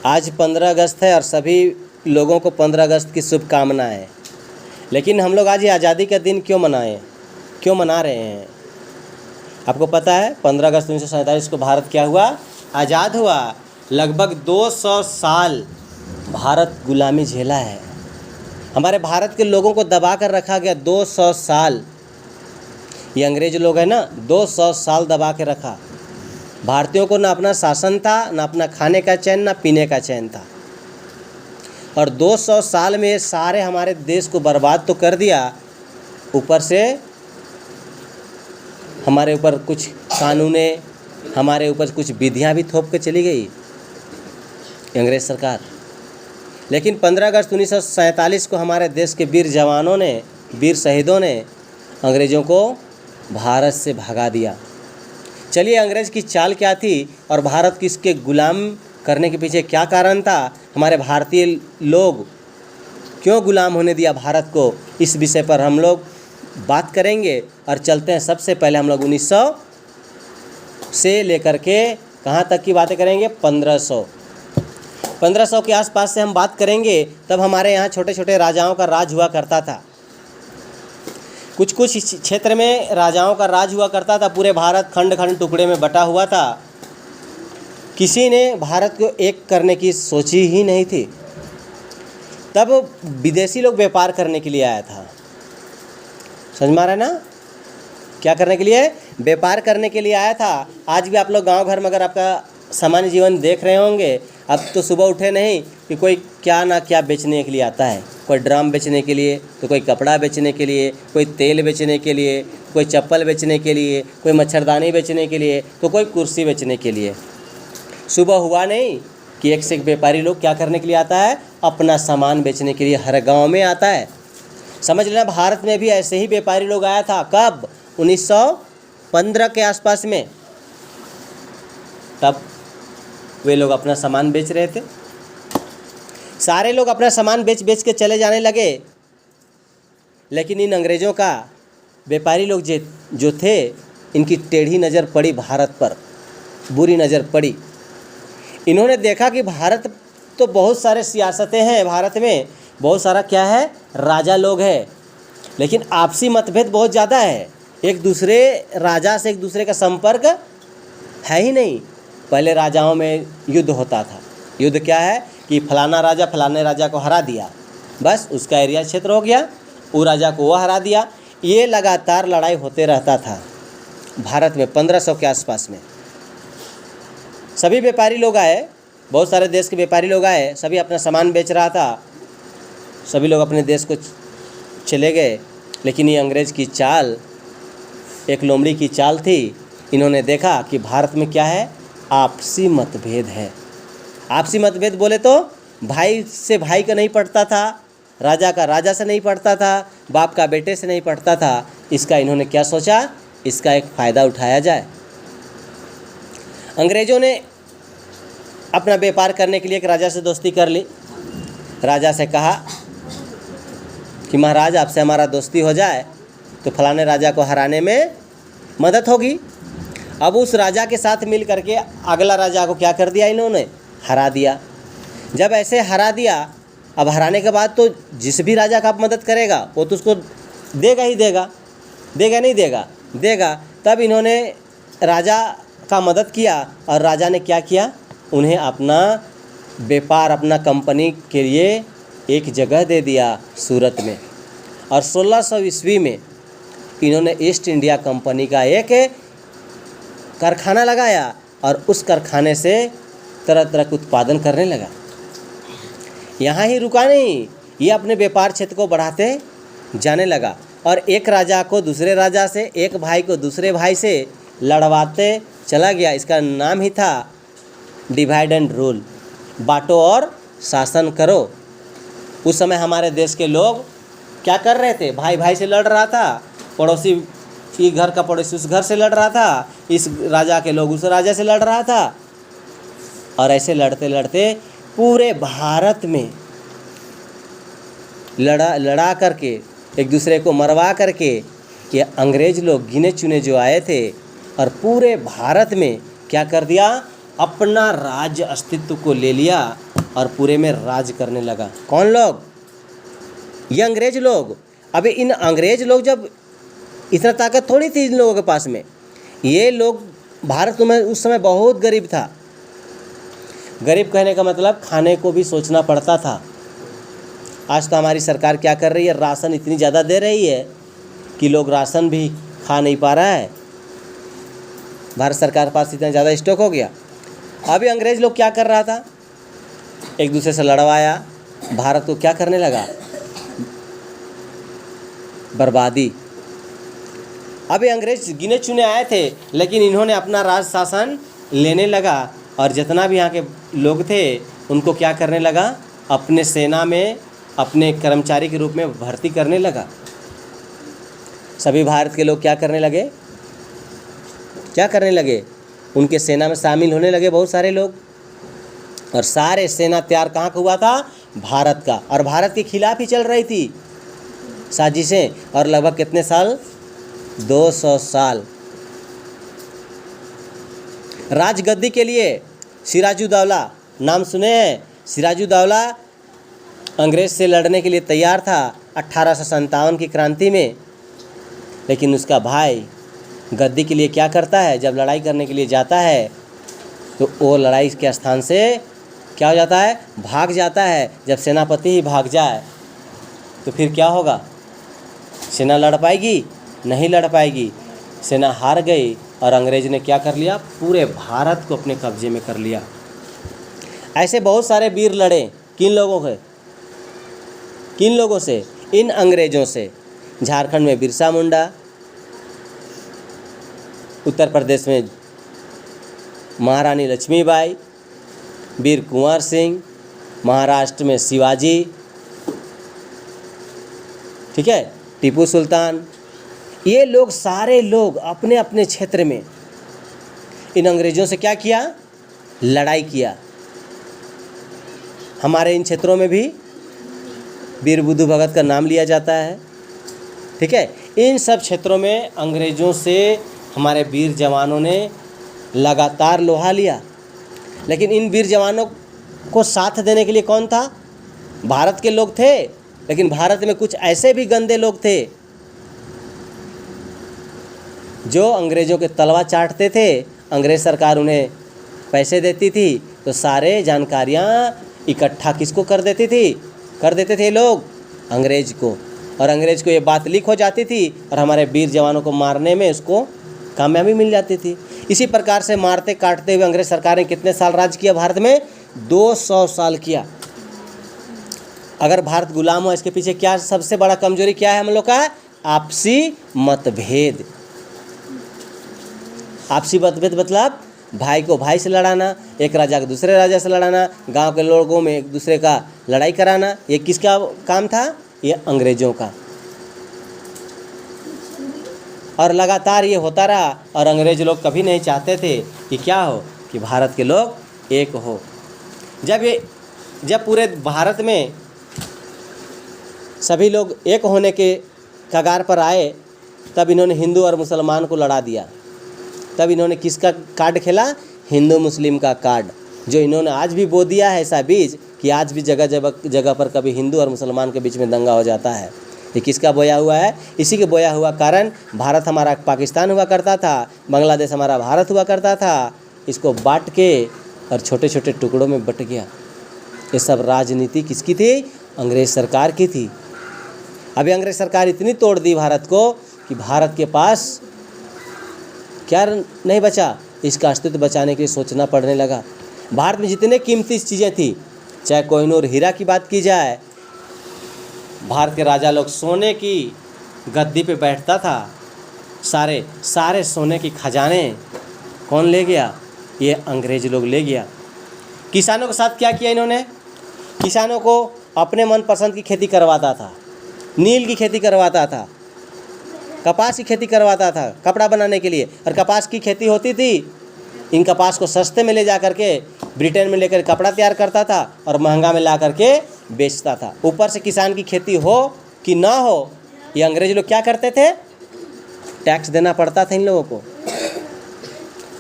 आज 15 अगस्त है और सभी लोगों को 15 अगस्त की शुभकामनाएं। लेकिन हम लोग आज ये आज़ादी का दिन क्यों मना रहे हैं? आपको पता है 15 अगस्त 1947 को भारत क्या हुआ? आज़ाद हुआ। लगभग 200 साल भारत गुलामी झेला है। हमारे भारत के लोगों को दबा कर रखा गया 200 साल। ये अंग्रेज लोग हैं ना, 200 साल दबा के रखा। भारतीयों को ना अपना शासन था, ना अपना खाने का चैन, ना पीने का चैन था। और 200 साल में ये सारे हमारे देश को बर्बाद तो कर दिया, ऊपर से हमारे ऊपर कुछ कानूनें, हमारे ऊपर कुछ विधियां भी थोप के चली गई अंग्रेज सरकार। लेकिन 15 अगस्त 1947 को हमारे देश के वीर जवानों ने, वीर शहीदों ने अंग्रेज़ों को भारत से भगा दिया। चलिए, अंग्रेज़ की चाल क्या थी और भारत की इसके गुलाम करने के पीछे क्या कारण था? हमारे भारतीय लोग क्यों गुलाम होने दिया भारत को? इस विषय पर हम लोग बात करेंगे और चलते हैं। सबसे पहले हम लोग 1900 से लेकर के कहाँ तक की बातें करेंगे? 1500 के आसपास से हम बात करेंगे। तब हमारे यहाँ छोटे छोटे राजाओं का राज हुआ करता था। कुछ क्षेत्र में राजाओं का राज हुआ करता था। पूरे भारत खंड खंड टुकड़े में बटा हुआ था। किसी ने भारत को एक करने की सोची ही नहीं थी। तब विदेशी लोग व्यापार करने के लिए आया था। समझ में आ रहा है ना? क्या करने के लिए? व्यापार करने के लिए आया था। आज भी आप लोग गांव घर में अगर आपका सामान्य जीवन देख रहे होंगे, अब तो सुबह उठे नहीं कि कोई क्या ना क्या बेचने के लिए आता है। कोई ड्रम बेचने के लिए, तो कोई कपड़ा बेचने के लिए, कोई तेल बेचने के लिए, कोई चप्पल बेचने के लिए, कोई मच्छरदानी बेचने के लिए, तो कोई कुर्सी बेचने के लिए। सुबह हुआ नहीं कि एक से एक व्यापारी लोग क्या करने के लिए आता है? अपना सामान बेचने के लिए हर गांव में आता है। समझ लेना, भारत में भी ऐसे ही व्यापारी लोग आया था। कब? 1915 के आसपास में। तब वे लोग अपना सामान बेच रहे थे। सारे लोग अपना सामान बेच बेच के चले जाने लगे। लेकिन इन अंग्रेज़ों का व्यापारी लोग जो थे, इनकी टेढ़ी नज़र पड़ी भारत पर, बुरी नज़र पड़ी। इन्होंने देखा कि भारत तो बहुत सारे सियासतें हैं, भारत में बहुत सारा क्या है? राजा लोग हैं, लेकिन आपसी मतभेद बहुत ज़्यादा है। एक दूसरे राजा से एक दूसरे का संपर्क है ही नहीं। पहले राजाओं में युद्ध होता था। युद्ध क्या है कि फलाना राजा फलाने राजा को हरा दिया, बस उसका एरिया क्षेत्र हो गया, वो राजा को वो हरा दिया। ये लगातार लड़ाई होते रहता था भारत में 1500 के आसपास में। सभी व्यापारी लोग आए, बहुत सारे देश के व्यापारी लोग आए, सभी अपना सामान बेच रहा था, सभी लोग अपने देश को चले गए। लेकिन ये अंग्रेज़ की चाल एक लोमड़ी की चाल थी। इन्होंने देखा कि भारत में क्या है? आपसी मतभेद है। आपसी मतभेद बोले तो भाई से भाई का नहीं पड़ता था, राजा का राजा से नहीं पड़ता था, बाप का बेटे से नहीं पड़ता था। इसका इन्होंने क्या सोचा? इसका एक फ़ायदा उठाया जाए। अंग्रेज़ों ने अपना व्यापार करने के लिए एक राजा से दोस्ती कर ली। राजा से कहा कि महाराज, आपसे हमारा दोस्ती हो जाए तो फलाने राजा को हराने में मदद होगी। अब उस राजा के साथ मिल करके अगला राजा को क्या कर दिया? इन्होंने हरा दिया। जब ऐसे हरा दिया, अब हराने के बाद तो जिस भी राजा का आप मदद करेगा वो तो उसको देगा ही देगा, देगा नहीं देगा? देगा। तब इन्होंने राजा का मदद किया और राजा ने क्या किया? उन्हें अपना व्यापार, अपना कंपनी के लिए एक जगह दे दिया सूरत में। और 1600 ईस्वी में इन्होंने ईस्ट इंडिया कंपनी का एक कारखाना लगाया और उस कारखाने से तरह तरह के उत्पादन करने लगा। यहाँ ही रुका नहीं, ये अपने व्यापार क्षेत्र को बढ़ाते जाने लगा और एक राजा को दूसरे राजा से, एक भाई को दूसरे भाई से लड़वाते चला गया। इसका नाम ही था डिवाइड एंड रूल, बांटो और शासन करो। उस समय हमारे देश के लोग क्या कर रहे थे? भाई भाई से लड़ रहा था, पड़ोसी की घर का पड़ोसी उस घर से लड़ रहा था, इस राजा के लोग उस राजा से लड़ रहा था। और ऐसे लड़ते लड़ते पूरे भारत में लड़ा करके, एक दूसरे को मरवा करके, ये अंग्रेज़ लोग गिने चुने जो आए थे और पूरे भारत में क्या कर दिया? अपना राज्य अस्तित्व को ले लिया और पूरे में राज करने लगा। कौन लोग? ये अंग्रेज लोग। अभी इन अंग्रेज लोग जब इतना ताकत थोड़ी थी इन लोगों के पास में, ये लोग भारत में उस समय बहुत गरीब था। गरीब कहने का मतलब खाने को भी सोचना पड़ता था। आज तो हमारी सरकार क्या कर रही है, राशन इतनी ज़्यादा दे रही है कि लोग राशन भी खा नहीं पा रहा है। भारत सरकार के पास इतना ज़्यादा स्टॉक हो गया। अभी अंग्रेज लोग क्या कर रहा था, एक दूसरे से लड़वाया, भारत को क्या करने लगा, बर्बादी। अभी अंग्रेज गिने चुने आए थे, लेकिन इन्होंने अपना राज शासन लेने लगा और जितना भी यहाँ के लोग थे उनको क्या करने लगा, अपने सेना में अपने कर्मचारी के रूप में भर्ती करने लगा। सभी भारत के लोग क्या करने लगे, उनके सेना में शामिल होने लगे बहुत सारे लोग। और सारे सेना तैयार कहाँ का हुआ था, भारत का। और भारत के खिलाफ ही चल रही थी साजिशें। और लगभग कितने साल, 200 साल। राजगद्दी के लिए सिराजुद्दौला, नाम सुने हैं? सिराजुद्दौला अंग्रेज से लड़ने के लिए तैयार था 1857 की क्रांति में। लेकिन उसका भाई गद्दी के लिए क्या करता है, जब लड़ाई करने के लिए जाता है तो वो लड़ाई के स्थान से क्या हो जाता है, भाग जाता है। जब सेनापति ही भाग जाए तो फिर क्या होगा, सेना लड़ पाएगी? नहीं लड़ पाएगी। सेना हार गई और अंग्रेज ने क्या कर लिया, पूरे भारत को अपने कब्जे में कर लिया। ऐसे बहुत सारे वीर लड़े। किन लोगों से? इन अंग्रेजों से। झारखंड में बिरसा मुंडा, उत्तर प्रदेश में महारानी लक्ष्मीबाई, वीर कुंवर सिंह, महाराष्ट्र में शिवाजी, ठीक है, टीपू सुल्तान। ये लोग सारे लोग अपने अपने क्षेत्र में इन अंग्रेजों से क्या किया, लड़ाई किया। हमारे इन क्षेत्रों में भी वीर बुद्धू भगत का नाम लिया जाता है, ठीक है। इन सब क्षेत्रों में अंग्रेजों से हमारे वीर जवानों ने लगातार लोहा लिया। लेकिन इन वीर जवानों को साथ देने के लिए कौन था, भारत के लोग थे। लेकिन भारत में कुछ ऐसे भी गंदे लोग थे जो अंग्रेज़ों के तलवा चाटते थे। अंग्रेज़ सरकार उन्हें पैसे देती थी तो सारे जानकारियाँ इकट्ठा किसको कर देते थे लोग, अंग्रेज को। और अंग्रेज को ये बात लीक हो जाती थी और हमारे वीर जवानों को मारने में उसको कामयाबी मिल जाती थी। इसी प्रकार से मारते काटते हुए अंग्रेज सरकार ने कितने साल राज किया भारत में, 200 साल किया। अगर भारत गुलाम हो, इसके पीछे क्या सबसे बड़ा कमजोरी क्या है हम लोग का, आपसी मतभेद। आपसी मतभेद मतलब भाई को भाई से लड़ाना, एक राजा को दूसरे राजा से लड़ाना, गांव के लोगों में एक दूसरे का लड़ाई कराना। ये किसका काम था, ये अंग्रेजों का। और लगातार ये होता रहा और अंग्रेज लोग कभी नहीं चाहते थे कि क्या हो, कि भारत के लोग एक हो। जब पूरे भारत में सभी लोग एक होने के कगार पर आए, तब इन्होंने हिंदू और मुसलमान को लड़ा दिया। तब इन्होंने किसका कार्ड खेला, हिंदू मुस्लिम का कार्ड, जो इन्होंने आज भी बो दिया है ऐसा बीज कि आज भी जगह जगह पर कभी हिंदू और मुसलमान के बीच में दंगा हो जाता है। ये किसका बोया हुआ है, इसी के बोया हुआ कारण भारत हमारा पाकिस्तान हुआ करता था, बांग्लादेश हमारा भारत हुआ करता था। इसको बांट के और छोटे छोटे टुकड़ों में बट गया। ये सब राजनीति किसकी थी, अंग्रेज़ सरकार की थी। अभी अंग्रेज़ सरकार इतनी तोड़ दी भारत को कि भारत के पास क्या नहीं बचा, इसका अस्तित्व बचाने के लिए सोचना पड़ने लगा। भारत में जितने कीमती चीज़ें थी, चाहे कोहिनूर हीरा की बात की जाए, भारत के राजा लोग सोने की गद्दी पे बैठता था, सारे सोने के खजाने कौन ले गया, ये अंग्रेज लोग ले गया। किसानों के साथ क्या किया इन्होंने, किसानों को अपने मनपसंद की खेती करवाता था, नील की खेती करवाता था, कपास की खेती करवाता था कपड़ा बनाने के लिए। और कपास की खेती होती थी, इन कपास को सस्ते में ले जा करके ब्रिटेन में लेकर कपड़ा तैयार करता था और महंगा में ला करके बेचता था। ऊपर से किसान की खेती हो कि ना हो, ये अंग्रेज लोग क्या करते थे, टैक्स देना पड़ता था इन लोगों को।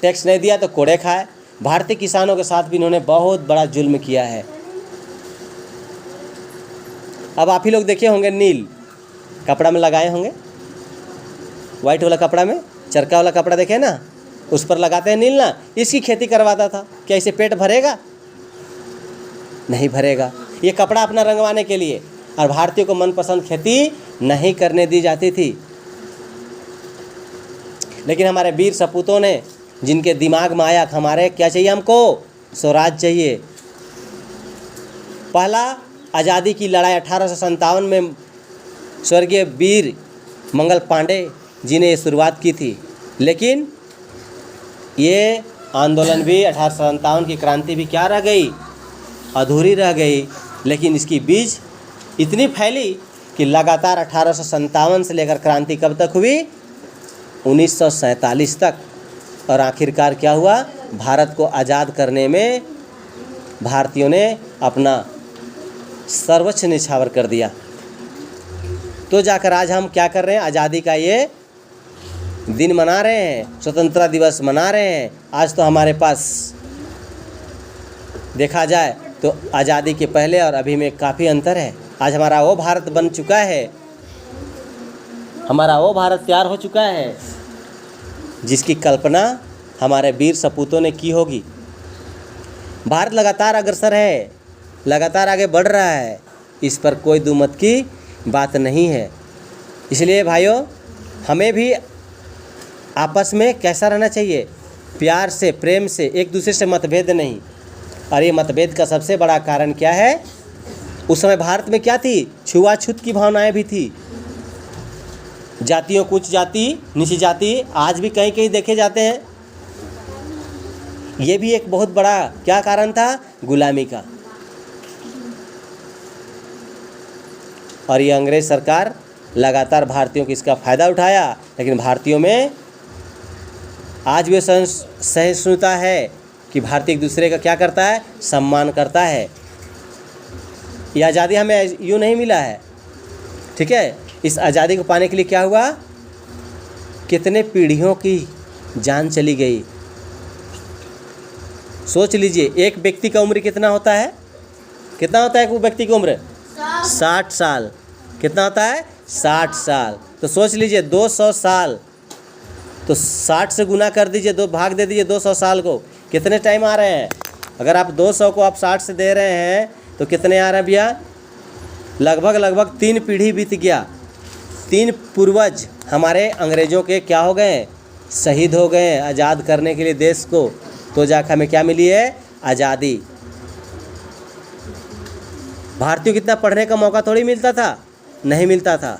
टैक्स नहीं दिया तो कोड़े खाए। भारतीय किसानों के साथ भी इन्होंने बहुत बड़ा जुल्म किया है। अब आप ही लोग देखे होंगे नील कपड़ा में लगाए होंगे, वाइट वाला कपड़ा में चरखा वाला कपड़ा देखे ना, उस पर लगाते हैं नील ना। इसकी खेती करवाता था। क्या इसे पेट भरेगा? नहीं भरेगा। ये कपड़ा अपना रंगवाने के लिए, और भारतीयों को मनपसंद खेती नहीं करने दी जाती थी। लेकिन हमारे वीर सपूतों ने, जिनके दिमाग में आया हमारे क्या चाहिए, हमको स्वराज चाहिए। पहला आज़ादी की लड़ाई 1857 में स्वर्गीय वीर मंगल पांडे जी ने शुरुआत की थी। लेकिन ये आंदोलन भी 1857 की क्रांति भी क्या रह गई, अधूरी रह गई। लेकिन इसकी बीज इतनी फैली कि लगातार 1857 से लेकर क्रांति कब तक हुई, 1947 तक। और आखिरकार क्या हुआ, भारत को आज़ाद करने में भारतीयों ने अपना सर्वोच्च न्यौछावर कर दिया। तो जाकर आज हम क्या कर रहे हैं, आज़ादी का ये दिन मना रहे हैं, स्वतंत्रता दिवस मना रहे हैं। आज तो हमारे पास देखा जाए तो आज़ादी के पहले और अभी में काफ़ी अंतर है। आज हमारा वो भारत बन चुका है, हमारा वो भारत तैयार हो चुका है जिसकी कल्पना हमारे वीर सपूतों ने की होगी। भारत लगातार अग्रसर है, लगातार आगे बढ़ रहा है, इस पर कोई दुमत की बात नहीं है। इसलिए भाइयों, हमें भी आपस में कैसा रहना चाहिए, प्यार से, प्रेम से, एक दूसरे से मतभेद नहीं। और ये मतभेद का सबसे बड़ा कारण क्या है, उस समय भारत में क्या थी, छुआछूत की भावनाएं भी थी। जातियों कुछ जाति, नीची जाति आज भी कहीं कहीं देखे जाते हैं। ये भी एक बहुत बड़ा क्या कारण था, गुलामी का। और ये अंग्रेज सरकार लगातार भारतीयों को इसका फ़ायदा उठाया। लेकिन भारतीयों में आज भी सहिष्णुता है कि भारतीय एक दूसरे का क्या करता है, सम्मान करता है। ये आज़ादी हमें यूँ नहीं मिला है, ठीक है। इस आज़ादी को पाने के लिए क्या हुआ, कितने पीढ़ियों की जान चली गई। सोच लीजिए, एक व्यक्ति का उम्र कितना होता है, कितना होता है एक व्यक्ति की उम्र, 60 साल। कितना होता है, 60 साल। तो सोच लीजिए 200 साल, तो 60 से गुना कर दीजिए, दो भाग दे दीजिए 200 साल को, कितने टाइम आ रहे हैं। अगर आप 200 को आप 60 से दे रहे हैं तो कितने आ रहे हैं भैया, लगभग 3 पीढ़ी बीत गया। 3 पूर्वज हमारे अंग्रेज़ों के क्या हो गए, शहीद हो गए आज़ाद करने के लिए देश को। तो जाकर हमें क्या मिली है, आज़ादी। भारतीयों को कितना पढ़ने का मौका थोड़ी मिलता था, नहीं मिलता था।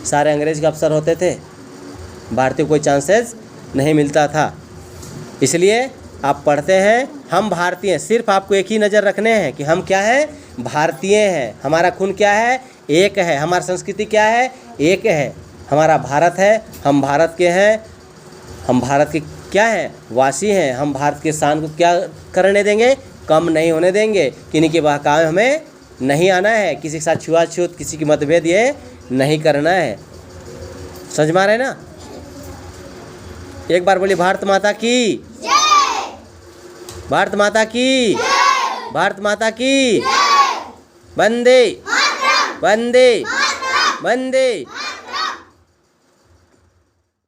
सारे अंग्रेज के अफसर होते थे, भारतीयों को कोई चांसेस नहीं मिलता था। इसलिए आप पढ़ते हैं, हम भारतीय हैं, सिर्फ आपको एक ही नज़र रखने हैं कि हम क्या है, भारतीय हैं। हमारा खून क्या है, एक है। हमारी संस्कृति क्या है, एक है। हमारा भारत है, हम भारत के हैं, हम भारत के क्या है, वासी हैं। हम भारत के शान को क्या करने देंगे, कम नहीं होने देंगे। किन्हीं के बहकावे हमें नहीं आना है, किसी के साथ छुआछूत, किसी की मतभेद ये नहीं करना है। समझ में आ रहा है ना। एक बार बोलिए, भारत माता की जय, भारत माता की जय, भारत माता की जय, वंदे वंदे वंदे।